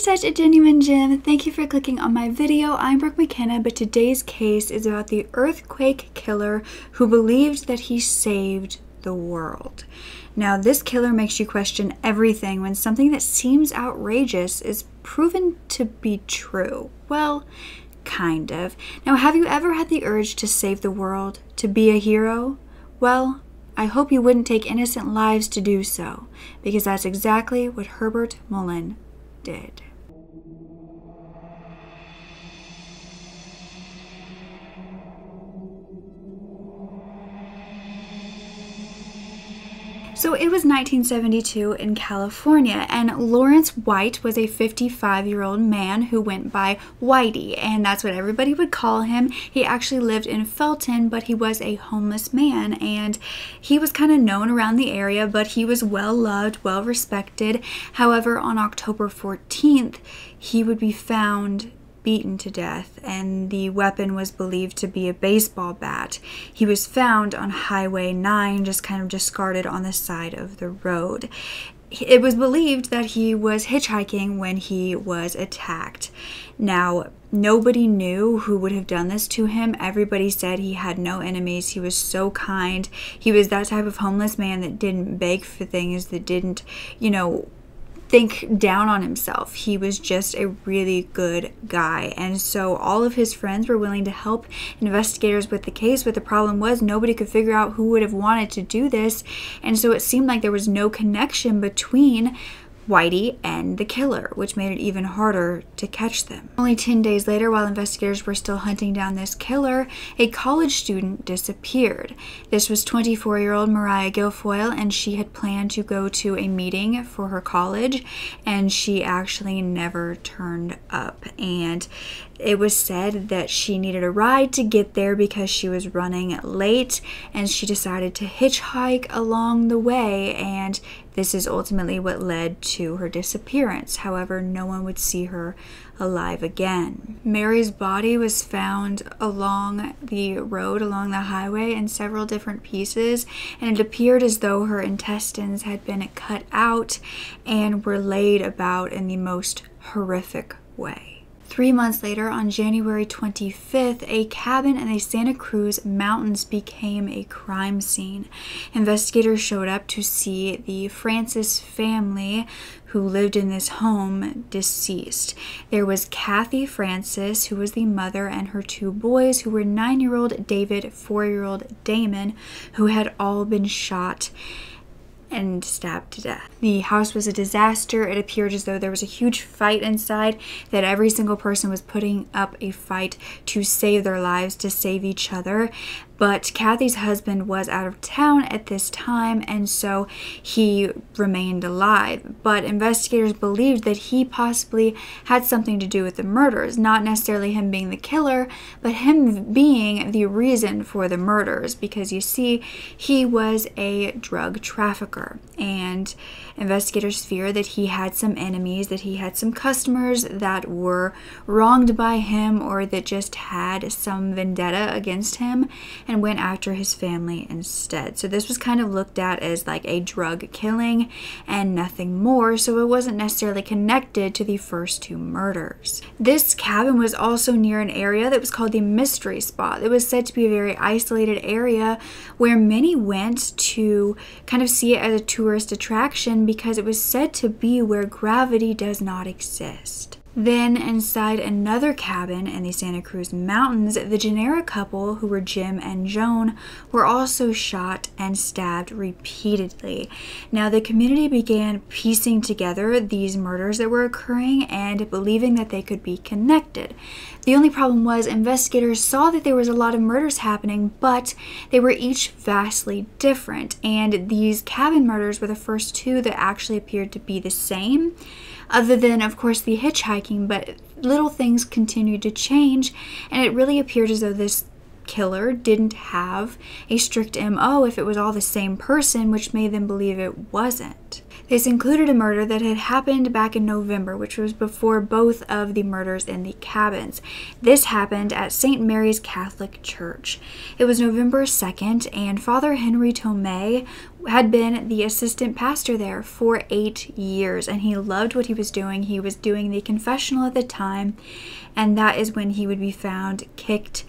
such a genuine gem. Thank you for clicking on my video. I'm Brooke McKenna, but today's case is about the earthquake killer who believed that he saved the world. Now, this killer makes you question everything when something that seems outrageous is proven to be true. Well, kind of. Now, have you ever had the urge to save the world, to be a hero? Well, I hope you wouldn't take innocent lives to do so, because that's exactly what Herbert Mullin did. So it was 1972 in California, and Lawrence White was a 55-year-old man who went by Whitey, and that's what everybody would call him. He actually lived in Felton, but he was a homeless man, and he was kind of known around the area, but he was well loved, well respected. However, on October 14th, he would be found beaten to death, and the weapon was believed to be a baseball bat. He was found on Highway 9, just kind of discarded on the side of the road. It was believed that he was hitchhiking when he was attacked. Now, nobody knew who would have done this to him. Everybody said he had no enemies. He was so kind. He was that type of homeless man that didn't beg for things, that didn't, think down on himself. He was just a really good guy, and so all of his friends were willing to help investigators with the case, but the problem was nobody could figure out who would have wanted to do this, and so it seemed like there was no connection between Whitey and the killer, which made it even harder to catch them. Only 10 days later, while investigators were still hunting down this killer, a college student disappeared. This was 24-year-old Mariah Guilfoyle, and she had planned to go to a meeting for her college, and she actually never turned up. And it was said that she needed a ride to get there because she was running late, and she decided to hitchhike along the way, and this is ultimately what led to her disappearance. However, no one would see her alive again. Mary's body was found along the road, along the highway, in several different pieces, and it appeared as though her intestines had been cut out and were laid about in the most horrific way. 3 months later, on January 25th, a cabin in the Santa Cruz Mountains became a crime scene. Investigators showed up to see the Francis family who lived in this home deceased. There was Kathy Francis, who was the mother, and her 2 boys, who were 9-year-old David, 4-year-old Damon, who had all been shot and stabbed to death. The house was a disaster. It appeared as though there was a huge fight inside, that every single person was putting up a fight to save their lives, to save each other. But Kathy's husband was out of town at this time, and so he remained alive. But investigators believed that he possibly had something to do with the murders, not necessarily him being the killer, but him being the reason for the murders, because you see, he was a drug trafficker, and investigators fear that he had some enemies, that he had some customers that were wronged by him, or that just had some vendetta against him, and went after his family instead. So this was kind of looked at as like a drug killing and nothing more, so it wasn't necessarily connected to the first 2 murders. This cabin was also near an area that was called the Mystery Spot. It was said to be a very isolated area where many went to kind of see it as a tourist attraction, because it was said to be where gravity does not exist. Then, inside another cabin in the Santa Cruz Mountains, the Genera couple, who were Jim and Joan, were also shot and stabbed repeatedly. Now, the community began piecing together these murders that were occurring and believing that they could be connected. The only problem was investigators saw that there was a lot of murders happening, but they were each vastly different, and these cabin murders were the first 2 that actually appeared to be the same, other than, of course, the hitchhiking, but little things continued to change, and it really appeared as though this killer didn't have a strict MO if it was all the same person, which made them believe it wasn't. This included a murder that had happened back in November, which was before both of the murders in the cabins. This happened at St. Mary's Catholic Church. It was November 2nd, and Father Henry Tomei had been the assistant pastor there for 8 years, and he loved what he was doing. He was doing the confessional at the time, and that is when he would be found kicked,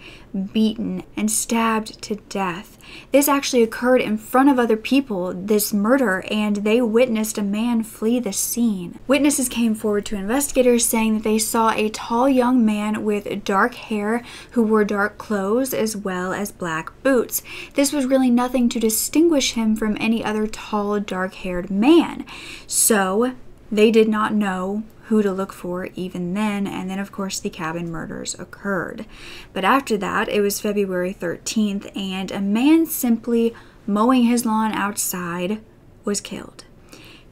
beaten, and stabbed to death. This actually occurred in front of other people, this murder, and they witnessed a man flee the scene. Witnesses came forward to investigators saying that they saw a tall young man with dark hair who wore dark clothes as well as black boots. This was really nothing to distinguish him from any other tall, dark-haired man. So they did not know who to look for even then, and then of course the cabin murders occurred. But after that, it was February 13th, and a man simply mowing his lawn outside was killed.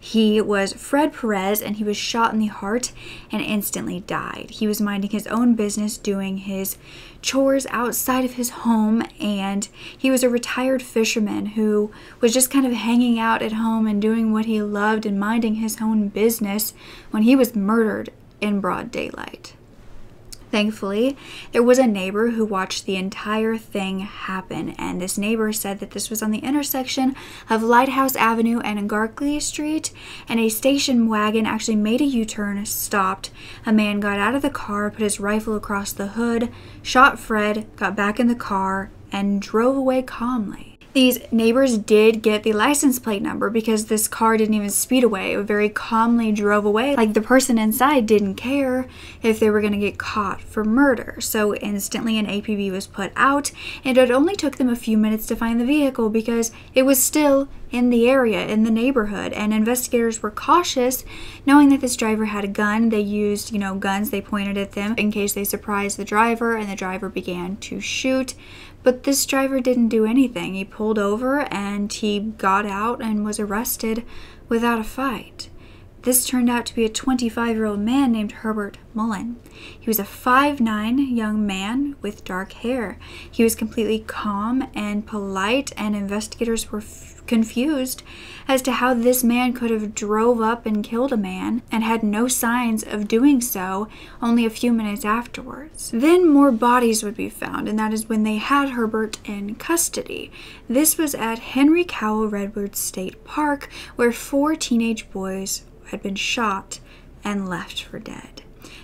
He was Fred Perez, and he was shot in the heart and instantly died. He was minding his own business, doing his chores outside of his home, and he was a retired fisherman who was just kind of hanging out at home and doing what he loved and minding his own business when he was murdered in broad daylight. Thankfully, there was a neighbor who watched the entire thing happen, and this neighbor said that this was on the intersection of Lighthouse Avenue and Garkley Street, and a station wagon actually made a U-turn, stopped. A man got out of the car, put his rifle across the hood, shot Fred, got back in the car, and drove away calmly. These neighbors did get the license plate number because this car didn't even speed away. It very calmly drove away. Like, the person inside didn't care if they were going to get caught for murder. So instantly an APB was put out, and it only took them a few minutes to find the vehicle because it was still in the area, in the neighborhood, and investigators were cautious knowing that this driver had a gun. They used, guns, they pointed at them in case they surprised the driver, and the driver began to shoot. But this driver didn't do anything. He pulled over and he got out and was arrested without a fight. This turned out to be a 25-year-old man named Herbert Mullin. He was a 5'9" young man with dark hair. He was completely calm and polite, and investigators were confused as to how this man could have drove up and killed a man and had no signs of doing so only a few minutes afterwards. Then more bodies would be found, and that is when they had Herbert in custody. This was at Henry Cowell Redwood State Park, where 4 teenage boys had been shot and left for dead.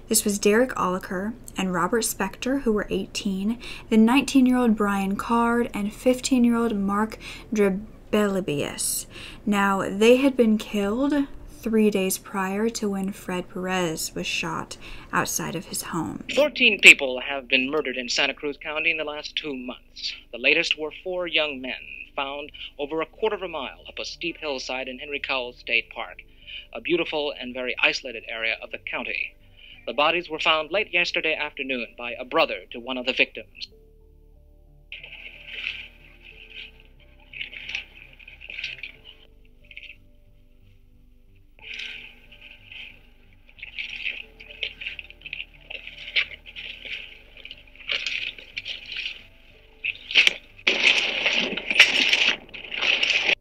This was Derek Oliker and Robert Spector, who were 18, then 19-year-old Brian Card, and 15-year-old Mark Drebelibius. Now, they had been killed 3 days prior to when Fred Perez was shot outside of his home. 14 people have been murdered in Santa Cruz County in the last 2 months. The latest were 4 young men found over a quarter of a mile up a steep hillside in Henry Cowell State Park, a beautiful and very isolated area of the county. The bodies were found late yesterday afternoon by a brother to one of the victims.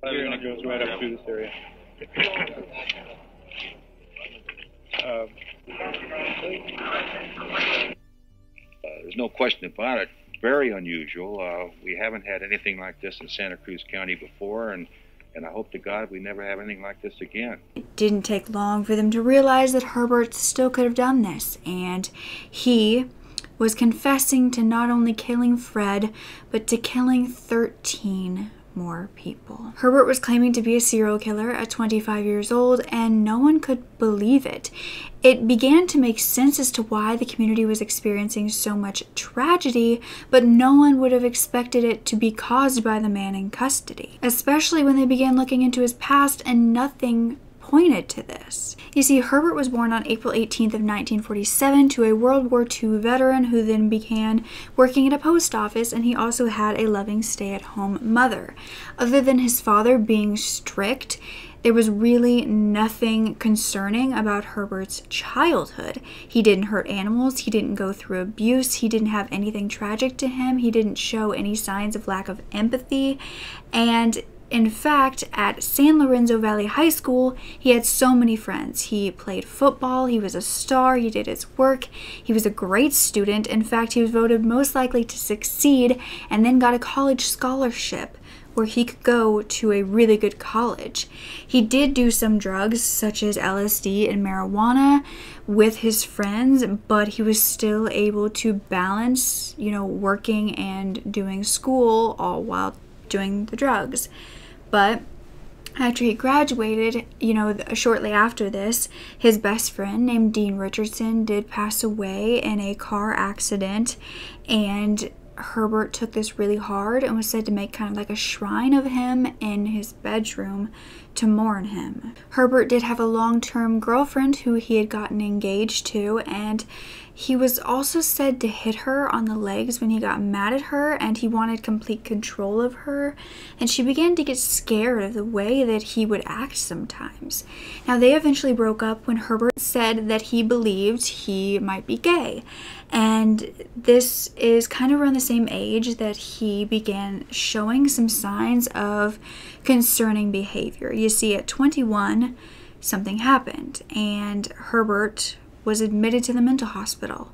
It goes right up through this area. There's no question about it. Very unusual. We haven't had anything like this in Santa Cruz County before, and I hope to God we never have anything like this again. It didn't take long for them to realize that Herbert still could have done this, and he was confessing to not only killing Fred, but to killing 13 more people. Herbert was claiming to be a serial killer at 25 years old, and no one could believe it. It began to make sense as to why the community was experiencing so much tragedy, but no one would have expected it to be caused by the man in custody, especially when they began looking into his past and nothing pointed to this. You see, Herbert was born on April 18th of 1947 to a World War II veteran who then began working at a post office, and he also had a loving stay-at-home mother. Other than his father being strict, there was really nothing concerning about Herbert's childhood. He didn't hurt animals, he didn't go through abuse, he didn't have anything tragic to him, he didn't show any signs of lack of empathy, and in fact, at San Lorenzo Valley High School, he had so many friends. He played football, he was a star, he did his work, he was a great student. In fact, he was voted most likely to succeed and then got a college scholarship where he could go to a really good college. He did do some drugs such as LSD and marijuana with his friends, but he was still able to balance, working and doing school all while doing the drugs. But after he graduated, shortly after this, his best friend named Dean Richardson did pass away in a car accident, and Herbert took this really hard and was said to make kind of like a shrine of him in his bedroom to mourn him. Herbert did have a long-term girlfriend who he had gotten engaged to, and he was also said to hit her on the legs when he got mad at her, and he wanted complete control of her, and she began to get scared of the way that he would act sometimes. Now, they eventually broke up when Herbert said that he believed he might be gay, and this is kind of around the same age that he began showing some signs of concerning behavior. You see, at 21, something happened, and Herbert was admitted to the mental hospital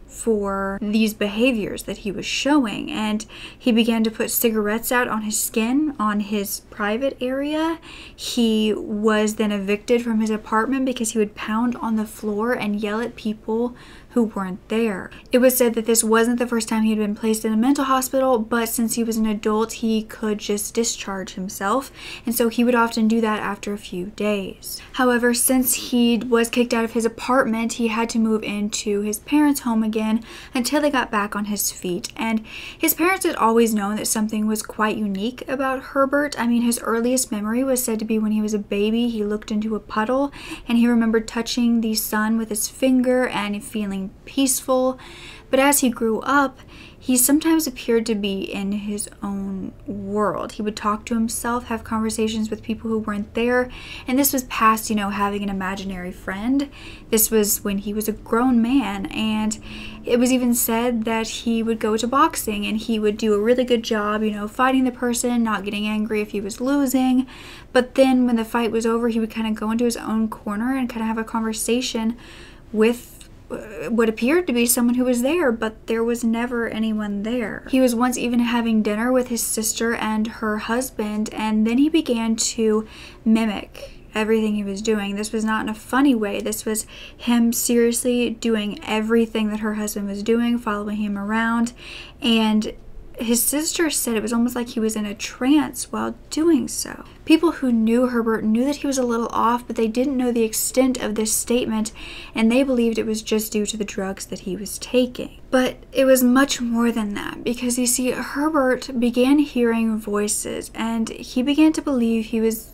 for these behaviors that he was showing, and he began to put cigarettes out on his skin on his private area. He was then evicted from his apartment because he would pound on the floor and yell at people who weren't there. It was said that this wasn't the first time he had been placed in a mental hospital, but since he was an adult, he could just discharge himself, and so he would often do that after a few days. However, since he was kicked out of his apartment, he had to move into his parents' home again until they got back on his feet. And his parents had always known that something was quite unique about Herbert. I mean, his earliest memory was said to be when he was a baby. He looked into a puddle and he remembered touching the sun with his finger and feeling peaceful. But as he grew up, he sometimes appeared to be in his own world. He would talk to himself, have conversations with people who weren't there, and this was past, having an imaginary friend. This was when he was a grown man, and it was even said that he would go to boxing and he would do a really good job, fighting the person, not getting angry if he was losing. But then when the fight was over, he would kind of go into his own corner and kind of have a conversation with what appeared to be someone who was there, but there was never anyone there. He was once even having dinner with his sister and her husband, and then he began to mimic everything he was doing. This was not in a funny way. This was him seriously doing everything that her husband was doing, following him around, and his sister said it was almost like he was in a trance while doing so. People who knew Herbert knew that he was a little off, but they didn't know the extent of this statement, and they believed it was just due to the drugs that he was taking. But it was much more than that, because you see, Herbert began hearing voices, and he began to believe he was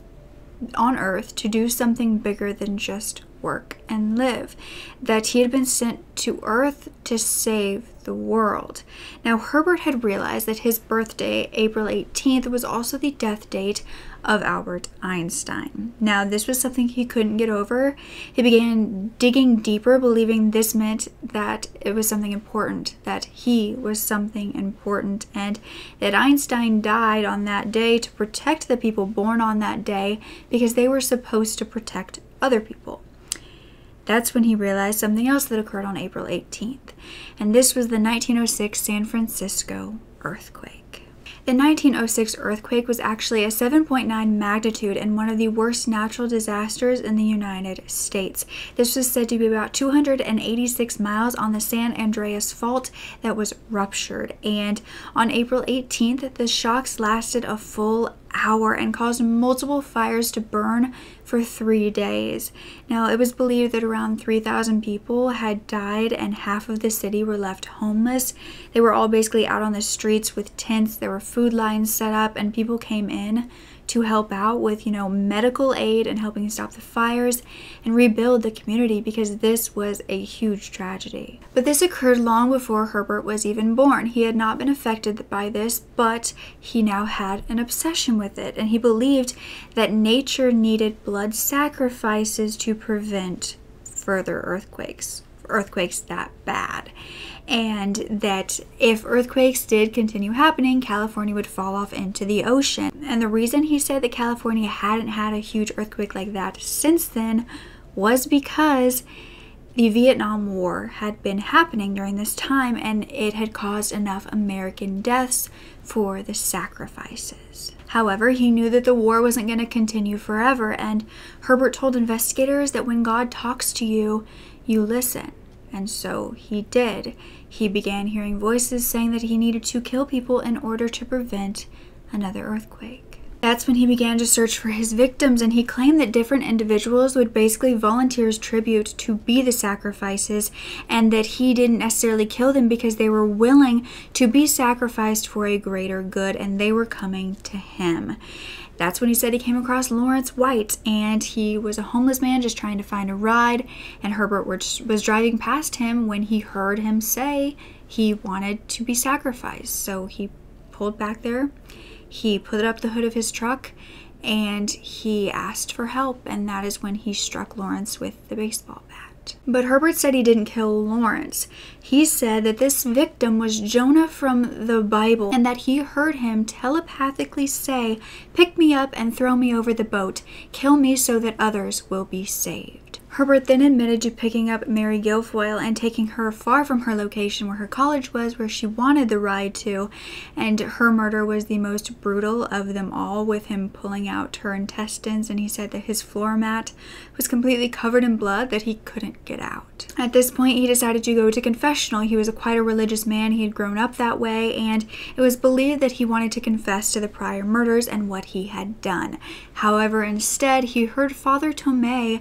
on Earth to do something bigger than just work and live, that he had been sent to Earth to save the world. Now, Herbert had realized that his birthday, April 18th, was also the death date of Albert Einstein. Now, this was something he couldn't get over. He began digging deeper, believing this meant that it was something important, that he was something important, and that Einstein died on that day to protect the people born on that day because they were supposed to protect other people. That's when he realized something else that occurred on April 18th, and this was the 1906 San Francisco earthquake. The 1906 earthquake was actually a 7.9 magnitude and one of the worst natural disasters in the United States. This was said to be about 286 miles on the San Andreas Fault that was ruptured, and on April 18th, the shocks lasted a full hour and caused multiple fires to burn for 3 days. Now, it was believed that around 3,000 people had died and half of the city were left homeless. They were all basically out on the streets with tents. There were food lines set up, and people came in to help out with, medical aid and helping stop the fires and rebuild the community, because this was a huge tragedy. But this occurred long before Herbert was even born. He had not been affected by this, but he now had an obsession with it, and he believed that nature needed blood sacrifices to prevent further earthquakes that bad, and that if earthquakes did continue happening, California would fall off into the ocean. And the reason he said that California hadn't had a huge earthquake like that since then was because The Vietnam War had been happening during this time, and it had caused enough American deaths for the sacrifices. However, he knew that the war wasn't going to continue forever, and Herbert told investigators that when God talks to you, you listen. And so he did. He began hearing voices saying that he needed to kill people in order to prevent another earthquake. That's when he began to search for his victims, and he claimed that different individuals would basically volunteer as tribute to be the sacrifices, and that he didn't necessarily kill them because they were willing to be sacrificed for a greater good, and they were coming to him. That's when he said he came across Lawrence White, and he was a homeless man just trying to find a ride, and Herbert was driving past him when he heard him say he wanted to be sacrificed. So he pulled back there. He put up the hood of his truck and he asked for help, and that is when he struck Lawrence with the baseball bat. But Herbert said he didn't kill Lawrence. He said that this victim was Jonah from the Bible, and that he heard him telepathically say, "Pick me up and throw me over the boat. Kill me so that others will be saved." Herbert then admitted to picking up Mary Guilfoyle and taking her far from her location where her college was, where she wanted the ride to, and her murder was the most brutal of them all, with him pulling out her intestines, and he said that his floor mat was completely covered in blood that he couldn't get out. At this point, he decided to go to confessional. He was quite a religious man. He had grown up that way, and it was believed that he wanted to confess to the prior murders and what he had done. However, instead, he heard Father Tomei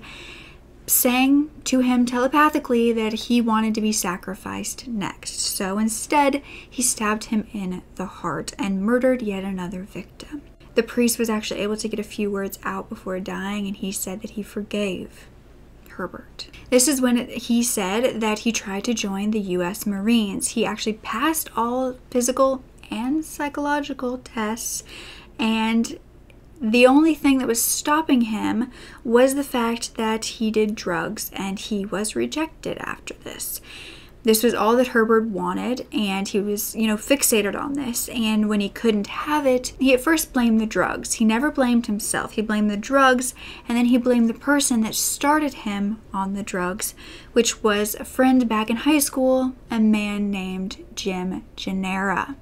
saying to him telepathically that he wanted to be sacrificed next. So instead, he stabbed him in the heart and murdered yet another victim. The priest was actually able to get a few words out before dying, and he said that he forgave Herbert. This is when he said that he tried to join the U.S. Marines. He actually passed all physical and psychological tests, and the only thing that was stopping him was the fact that he did drugs, and he was rejected after this. This was all that Herbert wanted, and he was, fixated on this. And when he couldn't have it, he at first blamed the drugs. He never blamed himself. He blamed the drugs, and then he blamed the person that started him on the drugs, which was a friend back in high school, a man named Jim Gennara.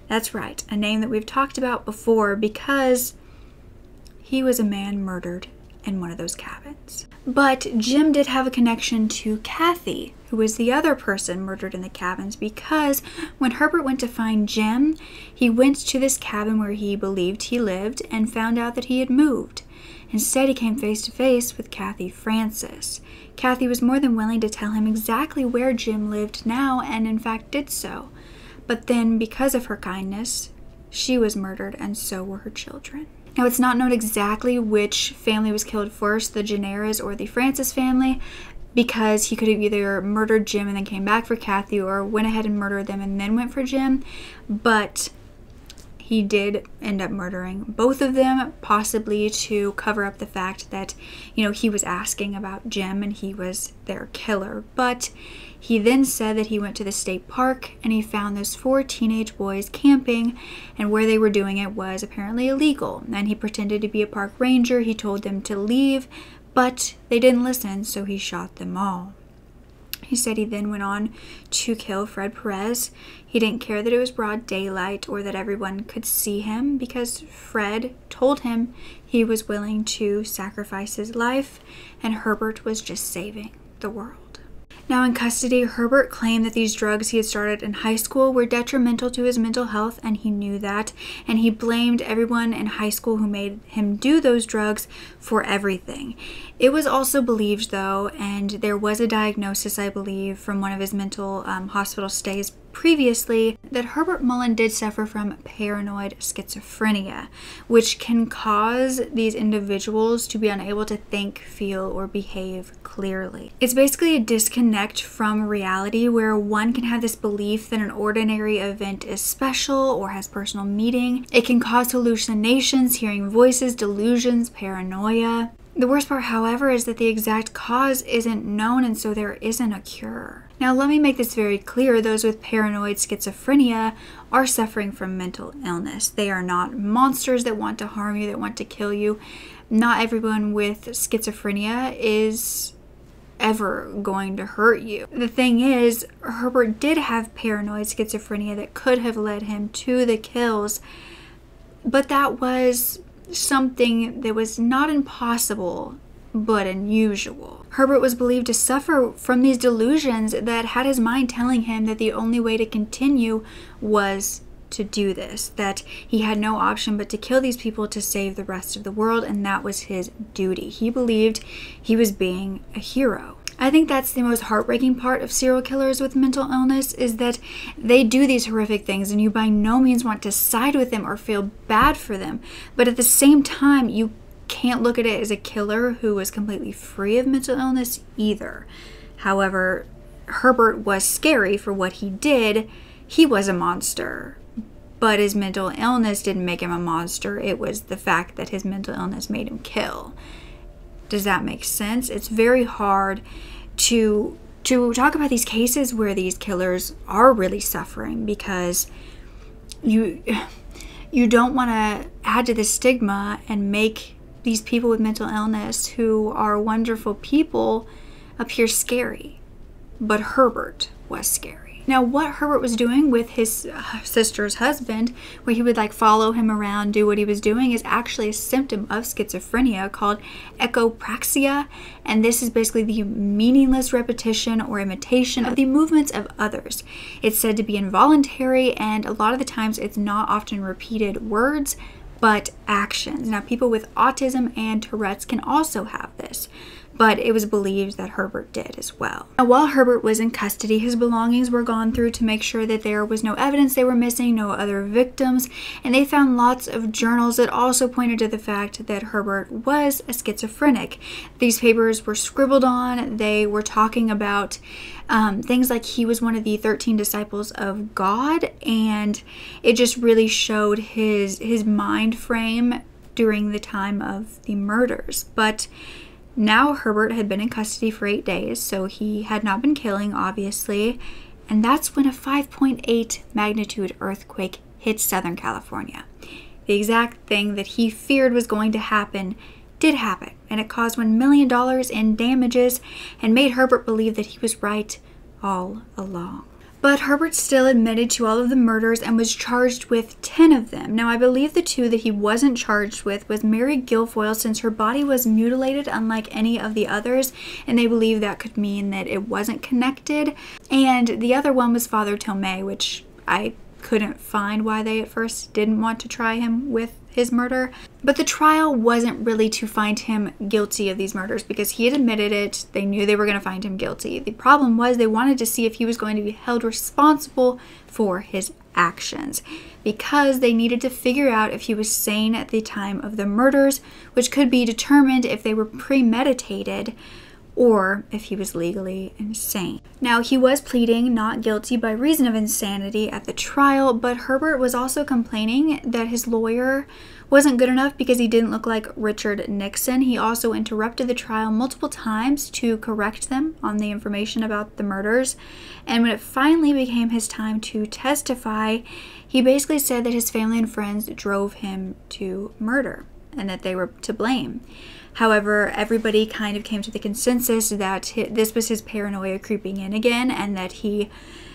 That's right, a name that we've talked about before, because he was a man murdered in one of those cabins. But Jim did have a connection to Kathy, who was the other person murdered in the cabins, because when Herbert went to find Jim, he went to this cabin where he believed he lived and found out that he had moved. Instead, he came face to face with Kathy Francis. Kathy was more than willing to tell him exactly where Jim lived now, and in fact did so. But then, because of her kindness, she was murdered, and so were her children. Now, it's not known exactly which family was killed first, the Gennaras or the Francis family, because he could have either murdered Jim and then came back for Kathy, or went ahead and murdered them and then went for Jim. But he did end up murdering both of them, possibly to cover up the fact that, he was asking about Jim and he was their killer. But he then said that he went to the state park and he found those 4 teenage boys camping, and where they were doing it was apparently illegal. And he pretended to be a park ranger. He told them to leave, but they didn't listen, so he shot them all. He said he then went on to kill Fred Perez. He didn't care that it was broad daylight or that everyone could see him, because Fred told him he was willing to sacrifice his life, and Herbert was just saving the world. Now, in custody, Herbert claimed that these drugs he had started in high school were detrimental to his mental health, and he knew that, and he blamed everyone in high school who made him do those drugs for everything. It was also believed, though, and there was a diagnosis, I believe, from one of his mental hospital stays previously, that Herbert Mullin did suffer from paranoid schizophrenia, which can cause these individuals to be unable to think, feel, or behave clearly. It's basically a disconnect from reality, where one can have this belief that an ordinary event is special or has personal meaning. It can cause hallucinations, hearing voices, delusions, paranoia. The worst part, however, is that the exact cause isn't known, and so there isn't a cure. Now, let me make this very clear. Those with paranoid schizophrenia are suffering from mental illness. They are not monsters that want to harm you, that want to kill you. Not everyone with schizophrenia is ever going to hurt you. The thing is, Herbert did have paranoid schizophrenia that could have led him to the kills, but that was something that was not impossible, but unusual. Herbert was believed to suffer from these delusions that had his mind telling him that the only way to continue was to do this, that he had no option but to kill these people to save the rest of the world, and that was his duty. He believed he was being a hero. I think that's the most heartbreaking part of serial killers with mental illness, is that they do these horrific things and you by no means want to side with them or feel bad for them. But at the same time, you can't look at it as a killer who was completely free of mental illness either. However, Herbert was scary for what he did. He was a monster. But his mental illness didn't make him a monster. It was the fact that his mental illness made him kill. Does that make sense? It's very hard to talk about these cases where these killers are really suffering, because you don't want to add to the stigma and make these people with mental illness who are wonderful people appear scary. But Herbert was scary. Now, what Herbert was doing with his sister's husband, where he would follow him around, do what he was doing, is actually a symptom of schizophrenia called echopraxia. And this is basically the meaningless repetition or imitation of the movements of others. It's said to be involuntary, and a lot of the times it's not often repeated words, but actions. Now, people with autism and Tourette's can also have this, but it was believed that Herbert did as well. Now, while Herbert was in custody, his belongings were gone through to make sure that there was no evidence they were missing, no other victims, and they found lots of journals that also pointed to the fact that Herbert was a schizophrenic. These papers were scribbled on. They were talking about things like he was one of the 13 disciples of God, and it just really showed his mind frame during the time of the murders. But now Herbert had been in custody for 8 days, so he had not been killing, obviously, and that's when a 5.8 magnitude earthquake hit Southern California. The exact thing that he feared was going to happen did happen, and it caused $1 million in damages and made Herbert believe that he was right all along. But Herbert still admitted to all of the murders and was charged with 10 of them. Now, I believe the 2 that he wasn't charged with was Mary Guilfoyle, since her body was mutilated unlike any of the others, and they believe that could mean that it wasn't connected. And the other one was Father Tomei, which I couldn't find why they at first didn't want to try him with his murder. But the trial wasn't really to find him guilty of these murders, because he had admitted it. They knew they were going to find him guilty. The problem was they wanted to see if he was going to be held responsible for his actions, because they needed to figure out if he was sane at the time of the murders, which could be determined if they were premeditated or if he was legally insane. Now, he was pleading not guilty by reason of insanity at the trial, but Herbert was also complaining that his lawyer wasn't good enough because he didn't look like Richard Nixon. He also interrupted the trial multiple times to correct them on the information about the murders. And when it finally became his time to testify, he basically said that his family and friends drove him to murder and that they were to blame. However, everybody kind of came to the consensus that this was his paranoia creeping in again, and that he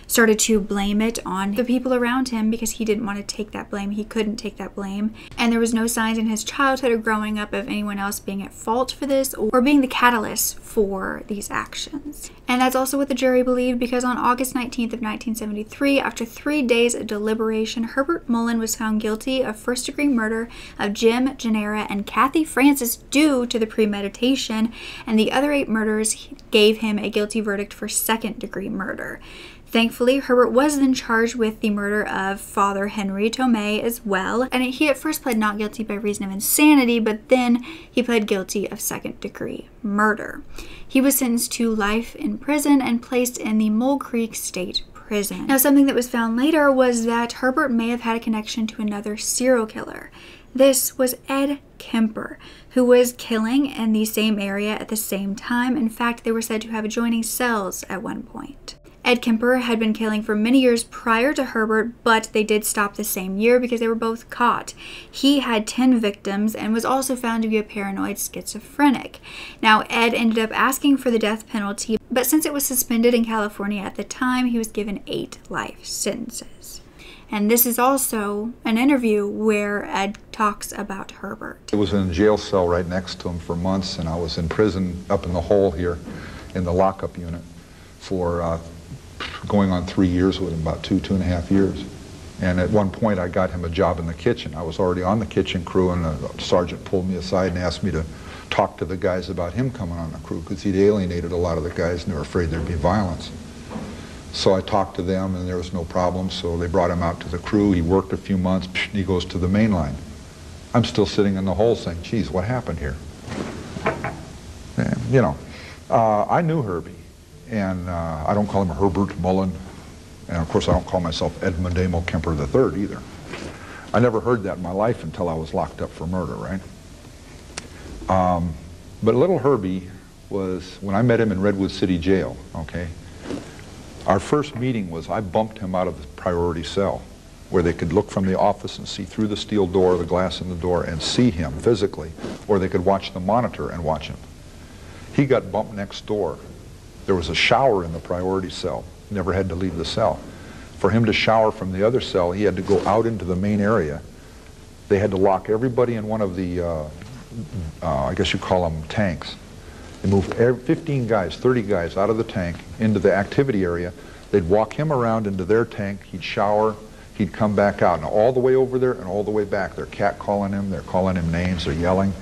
started to blame it on the people around him because he didn't want to take that blame. He couldn't take that blame. And there was no signs in his childhood or growing up of anyone else being at fault for this or being the catalyst for these actions. And that's also what the jury believed, because on August 19th of 1973, after 3 days of deliberation, Herbert Mullin was found guilty of first-degree murder of Jim Gennara and Kathy Francis due to the premeditation, and the other 8 murders gave him a guilty verdict for second-degree murder. Thankfully, Herbert was then charged with the murder of Father Henry Tomei as well, and he at first pled not guilty by reason of insanity, but then he pled guilty of second-degree murder. He was sentenced to life in prison and placed in the Mole Creek State Prison. Now, something that was found later was that Herbert may have had a connection to another serial killer. This was Ed Kemper, who was killing in the same area at the same time. In fact, they were said to have adjoining cells at one point. Ed Kemper had been killing for many years prior to Herbert, but they did stop the same year because they were both caught. He had 10 victims and was also found to be a paranoid schizophrenic. Now, Ed ended up asking for the death penalty, but since it was suspended in California at the time, he was given 8 life sentences. And this is also an interview where Ed talks about Herbert. I was in a jail cell right next to him for months, and I was in prison up in the hole here in the lockup unit for going on 3 years with him, about 2.5 years. And at one point I got him a job in the kitchen. I was already on the kitchen crew, and a sergeant pulled me aside and asked me to talk to the guys about him coming on the crew, because he'd alienated a lot of the guys and they were afraid there'd be violence. So I talked to them and there was no problem, so they brought him out to the crew. He worked a few months, he goes to the main line. I'm still sitting in the hole saying, geez, what happened here? And, you know, I knew Herbie. And I don't call him Herbert Mullin. And of course I don't call myself Edmund Kemper III either. I never heard that in my life until I was locked up for murder, right? But little Herbie was, when I met him in Redwood City Jail, okay, our first meeting was I bumped him out of the priority cell where they could look from the office and see through the steel door, the glass in the door, and see him physically, or they could watch the monitor and watch him. He got bumped next door. There was a shower in the priority cell. He never had to leave the cell. For him to shower from the other cell, he had to go out into the main area. They had to lock everybody in one of the, I guess you call them tanks. They moved 15 guys, 30 guys out of the tank into the activity area. They'd walk him around into their tank. He'd shower. He'd come back out. And all the way over there and all the way back, they're catcalling him. They're calling him names. They're yelling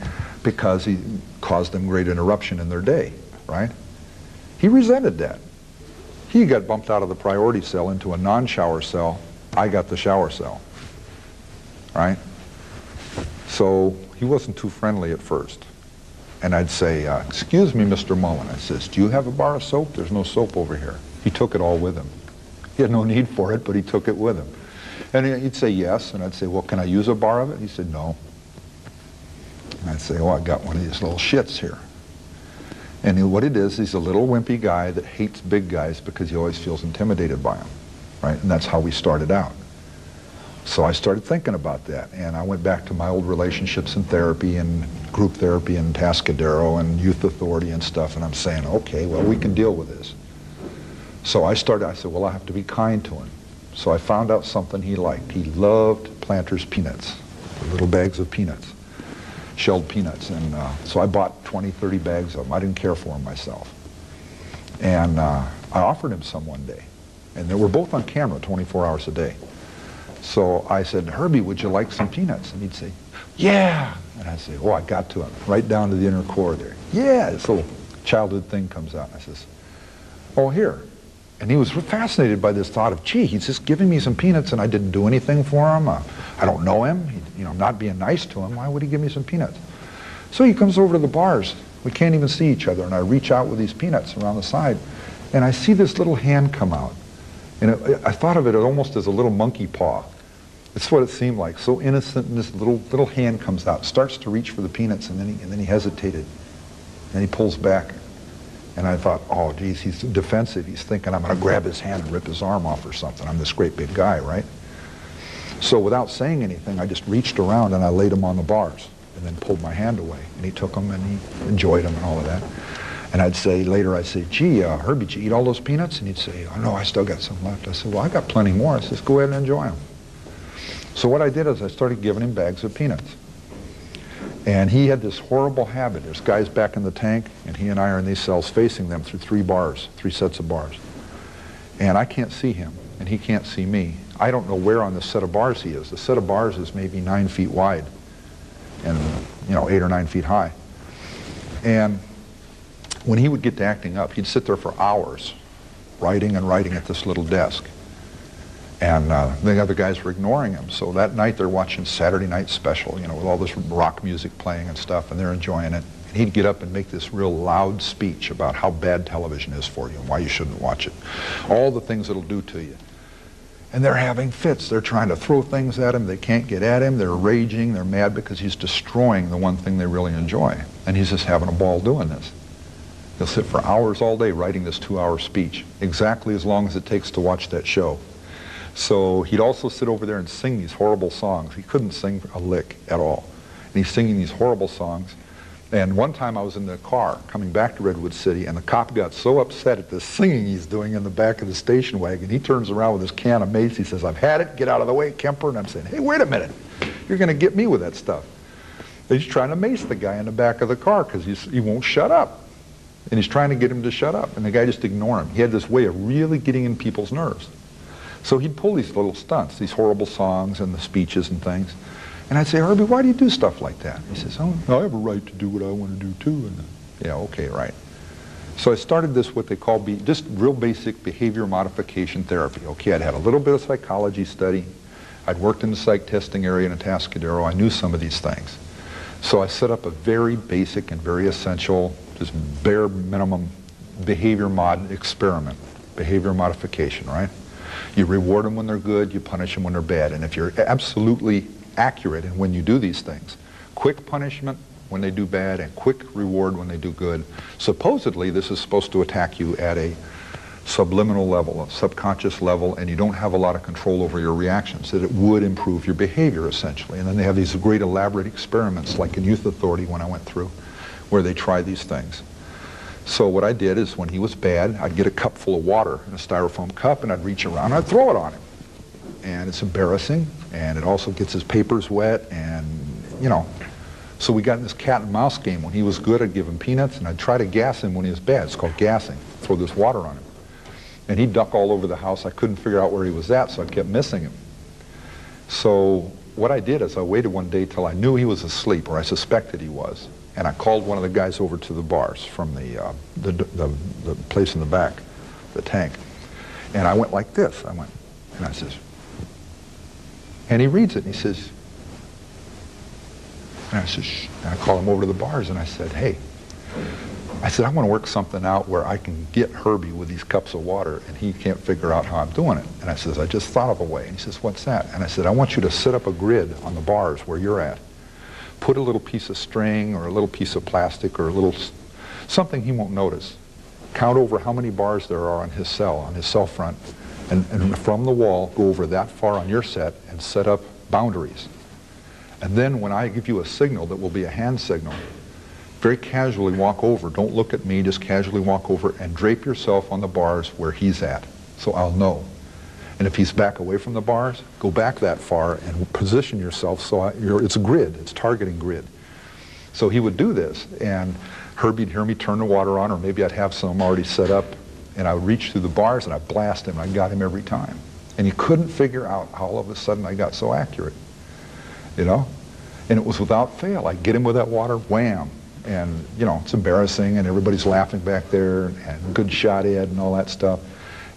because he caused them great interruption in their day, right? He resented that. He got bumped out of the priority cell into a non-shower cell. I got the shower cell, right? So he wasn't too friendly at first. And I'd say, excuse me, Mr. Mullin. I says, do you have a bar of soap? There's no soap over here. He took it all with him. He had no need for it, but he took it with him. And he'd say yes, and I'd say, well, can I use a bar of it? He said, no. And I'd say, oh, I got one of these little shits here. And what it is, he's a little wimpy guy that hates big guys because he always feels intimidated by them, right? And that's how we started out. So I started thinking about that, and I went back to my old relationships in therapy and group therapy and Tascadero and youth authority and stuff, and I'm saying, okay, well, we can deal with this. So I said, well, I have to be kind to him. So I found out something he liked. He loved Planters peanuts, little bags of peanuts. Shelled peanuts, and so I bought 20, 30 bags of them. I didn't care for them myself. And I offered him some one day, and they were both on camera 24 hours a day. So I said, Herbie, would you like some peanuts? And he'd say, yeah. And I'd say, oh, I got to him, right down to the inner core there. Yeah, this little childhood thing comes out. And I says, oh, here. And he was fascinated by this thought of, gee, he's just giving me some peanuts and I didn't do anything for him. I don't know him. I'm not being nice to him. Why would he give me some peanuts? So he comes over to the bars. We can't even see each other. And I reach out with these peanuts around the side. And I see this little hand come out. And I thought of it almost as a little monkey paw. That's what it seemed like. So innocent, and this little hand comes out, starts to reach for the peanuts, and then he hesitated. And he pulls back. And I thought, oh, geez, he's defensive. He's thinking I'm going to grab his hand and rip his arm off or something. I'm this great big guy, right? So without saying anything, I just reached around and I laid him on the bars and then pulled my hand away. And he took them and he enjoyed them and all of that. And I'd say, later I'd say, gee, Herbie, did you eat all those peanuts? And he'd say, oh, no, I still got some left. I said, well, I got plenty more. I said, go ahead and enjoy them. So what I did is I started giving him bags of peanuts. And he had this horrible habit. There's guys back in the tank, and he and I are in these cells facing them through 3 bars, 3 sets of bars. And I can't see him, and he can't see me. I don't know where on the set of bars he is. The set of bars is maybe 9 feet wide and, 8 or 9 feet high. And when he would get to acting up, he'd sit there for hours writing and writing at this little desk. And the other guys were ignoring him. So that night they're watching Saturday Night Special, with all this rock music playing and stuff, and they're enjoying it. And he'd get up and make this real loud speech about how bad television is for you and why you shouldn't watch it. All the things it'll do to you. And they're having fits. They're trying to throw things at him. They can't get at him. They're raging. They're mad because he's destroying the one thing they really enjoy. And he's just having a ball doing this. He'll sit for hours all day writing this 2-hour speech, exactly as long as it takes to watch that show. So he'd also sit over there and sing these horrible songs. He couldn't sing a lick at all. And he's singing these horrible songs. And one time I was in the car coming back to Redwood City, and the cop got so upset at the singing he's doing in the back of the station wagon, he turns around with his can of mace. He says, "I've had it. Get out of the way, Kemper." And I'm saying, "Hey, wait a minute. You're going to get me with that stuff." He's trying to mace the guy in the back of the car because he won't shut up. And he's trying to get him to shut up. And the guy just ignored him. He had this way of really getting in people's nerves. So he'd pull these little stunts, these horrible songs and the speeches and things. And I'd say, "Herbie, why do you do stuff like that?" He says, "Oh, I have a right to do what I want to do too." And yeah, okay, right. So I started this, what they call just real basic behavior modification therapy. Okay, I'd had a little bit of psychology study. I'd worked in the psych testing area in Atascadero. I knew some of these things. So I set up a very basic and very essential, just bare minimum behavior mod experiment, behavior modification, right? You reward them when they're good, you punish them when they're bad. And if you're absolutely accurate in when you do these things, quick punishment when they do bad and quick reward when they do good. Supposedly this is supposed to attack you at a subliminal level, a subconscious level, and you don't have a lot of control over your reactions, that it would improve your behavior essentially. And then they have these great elaborate experiments like in Youth Authority when I went through, where they try these things. So what I did is when he was bad, I'd get a cup full of water in a styrofoam cup and I'd reach around and I'd throw it on him. And it's embarrassing, and it also gets his papers wet, and you know. So we got in this cat and mouse game. When he was good, I'd give him peanuts, and I'd try to gas him when he was bad. It's called gassing. Throw this water on him. And he'd duck all over the house. I couldn't figure out where he was at, so I kept missing him. So what I did is I waited one day till I knew he was asleep, or I suspected he was. And I called one of the guys over to the bars from the place in the back, the tank. And I went like this. I went, and I says, and he reads it, and he says, and I said, "Shh." And I called him over to the bars, and I said, "Hey," I said, "I want to work something out where I can get Herbie with these cups of water, and he can't figure out how I'm doing it." And I says, "I just thought of a way." And he says, "What's that?" And I said, "I want you to set up a grid on the bars where you're at. Put a little piece of string or a little piece of plastic or a little something he won't notice. Count over how many bars there are on his cell front, and from the wall, go over that far on your set and set up boundaries. And then when I give you a signal that will be a hand signal, very casually walk over. Don't look at me, just casually walk over and drape yourself on the bars where he's at, so I'll know. And if he's back away from the bars, go back that far and position yourself so it's a grid, it's targeting grid." So he would do this, and Herbie'd hear me turn the water on, or maybe I'd have some already set up, and I would reach through the bars and I'd blast him. I got him every time. And he couldn't figure out how all of a sudden I got so accurate, you know? And it was without fail. I'd get him with that water, wham. And, you know, it's embarrassing, and everybody's laughing back there, and good shot, Ed, and all that stuff.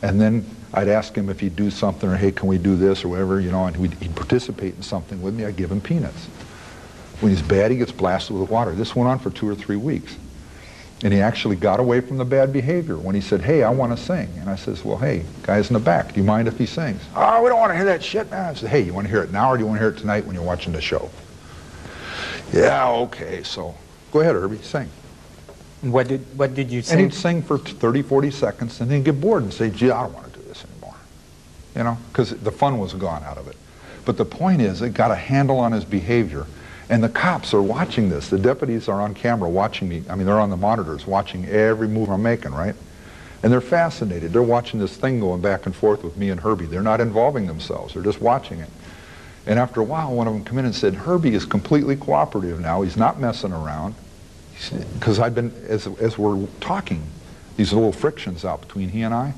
And then I'd ask him if he'd do something, or hey, can we do this, or whatever, you know, and he'd participate in something with me. I'd give him peanuts. When he's bad, he gets blasted with water. This went on for 2 or 3 weeks. And he actually got away from the bad behavior when he said, "Hey, I want to sing." And I says, "Well, hey, guys in the back, do you mind if he sings?" "Oh, we don't want to hear that shit, man." I said, "Hey, you want to hear it now, or do you want to hear it tonight when you're watching the show?" "Yeah, okay, so go ahead, Herbie, sing." What did you sing? And he'd sing for 30, 40 seconds, and then he'd get bored and say, "Gee, I don't want to do this anymore." You know, because the fun was gone out of it. But the point is, it got a handle on his behavior. And the cops are watching this. The deputies are on camera watching me. I mean, they're on the monitors watching every move I'm making, right? And they're fascinated. They're watching this thing going back and forth with me and Herbie. They're not involving themselves. They're just watching it. And after a while, one of them come in and said, "Herbie is completely cooperative now. He's not messing around." Because I've been, as we're talking, these little frictions out between he and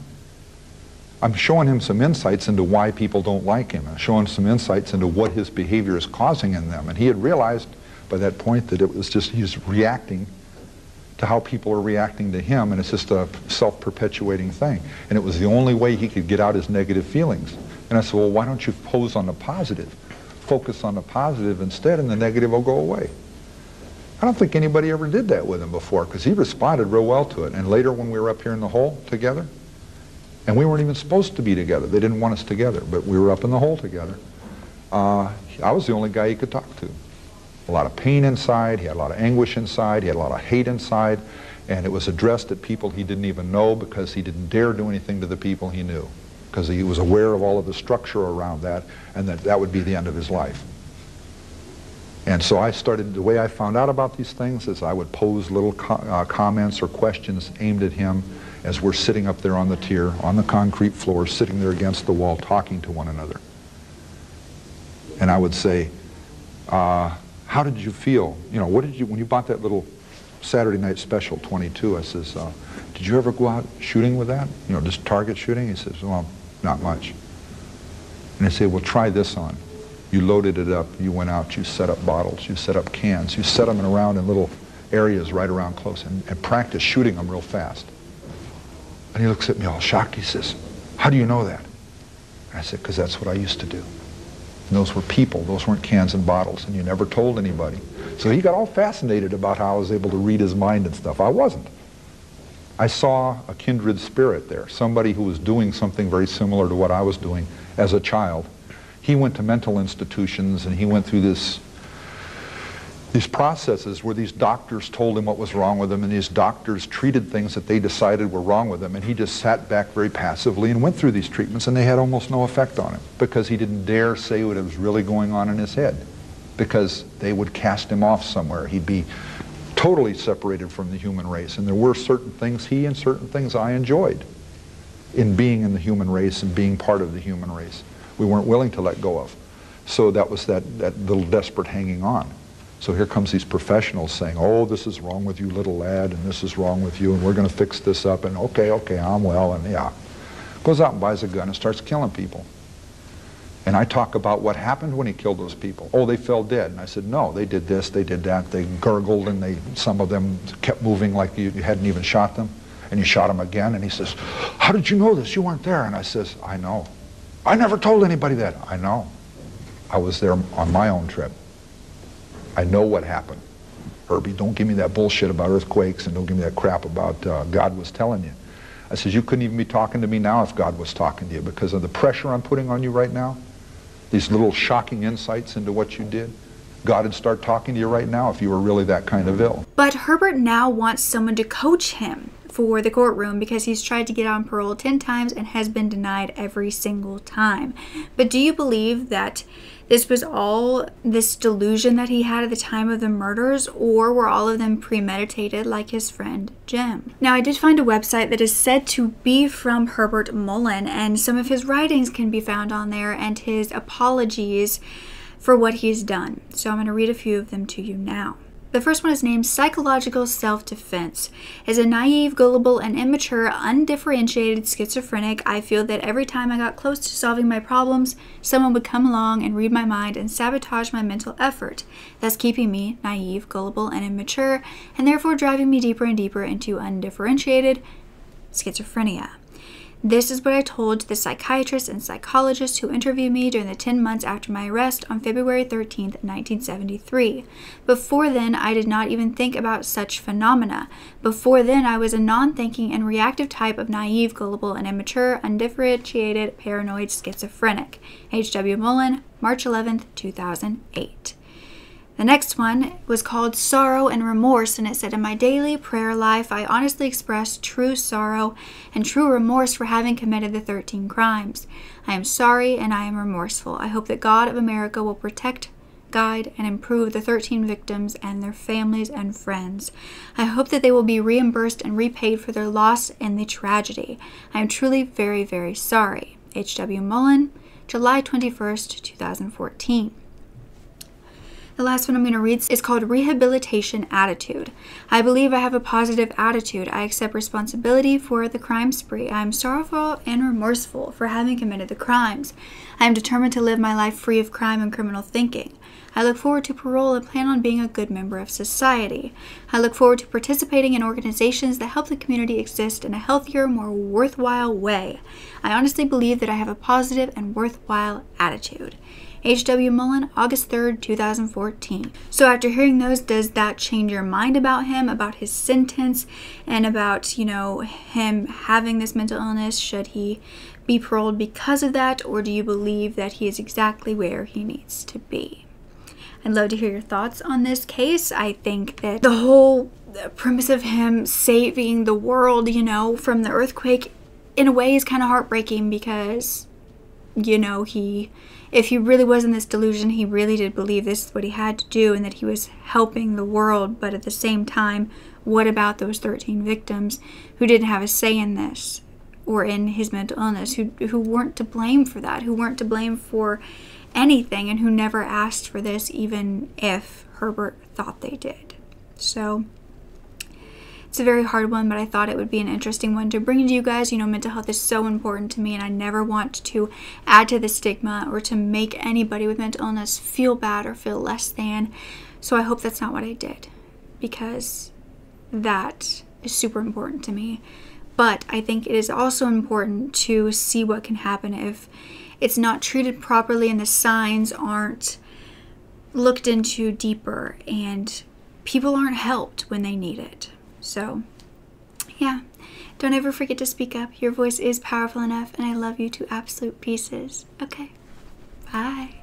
I'm showing him some insights into why people don't like him. I'm showing some insights into what his behavior is causing in them. And he had realized by that point that it was just he's reacting to how people are reacting to him, and it's just a self-perpetuating thing. And it was the only way he could get out his negative feelings. And I said, "Well, why don't you pose on the positive? Focus on the positive instead, and the negative will go away." I don't think anybody ever did that with him before, because he responded real well to it. And later when we were up here in the hole together, and we weren't even supposed to be together. They didn't want us together, but we were up in the hole together. I was the only guy he could talk to. A lot of pain inside, he had a lot of anguish inside, he had a lot of hate inside, And it was addressed at people he didn't even know because he didn't dare do anything to the people he knew, because he was aware of all of the structure around that, and that would be the end of his life. And so I started, the way I found out about these things is I would pose little comments or questions aimed at him as we're sitting up there on the tier, on the concrete floor, sitting there against the wall, talking to one another. And I would say, how did you feel? You know, what did you, when you bought that little Saturday Night Special 22, I says, did you ever go out shooting with that? You know, just target shooting? He says, well, not much. And I say, well, try this on. You loaded it up, you went out, you set up bottles, you set up cans, you set them around in little areas right around close and practice shooting them real fast. And he looks at me all shocked. He says, how do you know that? And I said, because that's what I used to do. And those were people, those weren't cans and bottles, and you never told anybody. So he got all fascinated about how I was able to read his mind and stuff. I wasn't. I saw a kindred spirit there, somebody who was doing something very similar to what I was doing as a child. He went to mental institutions and he went through these processes where these doctors told him what was wrong with him, and these doctors treated things that they decided were wrong with him, and he just sat back very passively and went through these treatments, and they had almost no effect on him because he didn't dare say what was really going on in his head, because they would cast him off somewhere. He'd be totally separated from the human race, and there were certain things he and certain things I enjoyed in being in the human race and being part of the human race. We weren't willing to let go of. So that was that little desperate hanging on. So here comes these professionals saying, oh, this is wrong with you, little lad, and this is wrong with you, and we're going to fix this up, and okay, I'm well, and yeah. Goes out and buys a gun and starts killing people. And I talk about what happened when he killed those people. Oh, they fell dead. And I said, no, they did this, they did that, they gurgled, and some of them kept moving like you hadn't even shot them, and you shot them again. And he says, how did you know this? You weren't there. And I says, I know. I never told anybody that. I know. I was there on my own trip. I know what happened. Herbie, don't give me that bullshit about earthquakes, and don't give me that crap about God was telling you. I says, you couldn't even be talking to me now if God was talking to you, because of the pressure I'm putting on you right now, these little shocking insights into what you did. God would start talking to you right now if you were really that kind of ill. But Herbert now wants someone to coach him for the courtroom because he's tried to get on parole 10 times and has been denied every single time. But do you believe that this was all this delusion that he had at the time of the murders, or were all of them premeditated like his friend Jim? Now, I did find a website that is said to be from Herbert Mullin, and some of his writings can be found on there and his apologies for what he's done. So I'm going to read a few of them to you now. The first one is named Psychological Self-Defense. As a naive, gullible, and immature, undifferentiated schizophrenic, I feel that every time I got close to solving my problems, someone would come along and read my mind and sabotage my mental effort, thus keeping me naive, gullible, and immature, and therefore driving me deeper and deeper into undifferentiated schizophrenia. This is what I told the psychiatrist and psychologist who interviewed me during the 10 months after my arrest on February 13th, 1973. Before then, I did not even think about such phenomena. Before then, I was a non-thinking and reactive type of naive, gullible, and immature, undifferentiated, paranoid schizophrenic. H.W. Mullin, March 11th, 2008. The next one was called Sorrow and Remorse, and it said, in my daily prayer life, I honestly express true sorrow and true remorse for having committed the 13 crimes. I am sorry and I am remorseful. I hope that God of America will protect, guide, and improve the 13 victims and their families and friends. I hope that they will be reimbursed and repaid for their loss in the tragedy. I am truly very, very sorry. H.W. Mullin, July 21st, 2014. The last one I'm going to read is called Rehabilitation Attitude. I believe I have a positive attitude. I accept responsibility for the crime spree. I am sorrowful and remorseful for having committed the crimes. I am determined to live my life free of crime and criminal thinking. I look forward to parole and plan on being a good member of society. I look forward to participating in organizations that help the community exist in a healthier, more worthwhile way. I honestly believe that I have a positive and worthwhile attitude. H.W. Mullin, August 3rd, 2014. So after hearing those, does that change your mind about him, about his sentence, and about, you know, him having this mental illness? Should he be paroled because of that, or do you believe that he is exactly where he needs to be? I'd love to hear your thoughts on this case. I think that the whole premise of him saving the world, you know, from the earthquake, in a way is kind of heartbreaking because, you know, if he really was in this delusion, he really did believe this is what he had to do and that he was helping the world. But at the same time, what about those 13 victims who didn't have a say in this or in his mental illness, who weren't to blame for that, who weren't to blame for anything, and who never asked for this, even if Herbert thought they did? So it's a very hard one, but I thought it would be an interesting one to bring to you guys. You know, mental health is so important to me, and I never want to add to the stigma or to make anybody with mental illness feel bad or feel less than. So I hope that's not what I did, because that is super important to me. But I think it is also important to see what can happen if it's not treated properly and the signs aren't looked into deeper and people aren't helped when they need it. So, yeah, don't ever forget to speak up. Your voice is powerful enough, and I love you to absolute pieces. Okay, bye.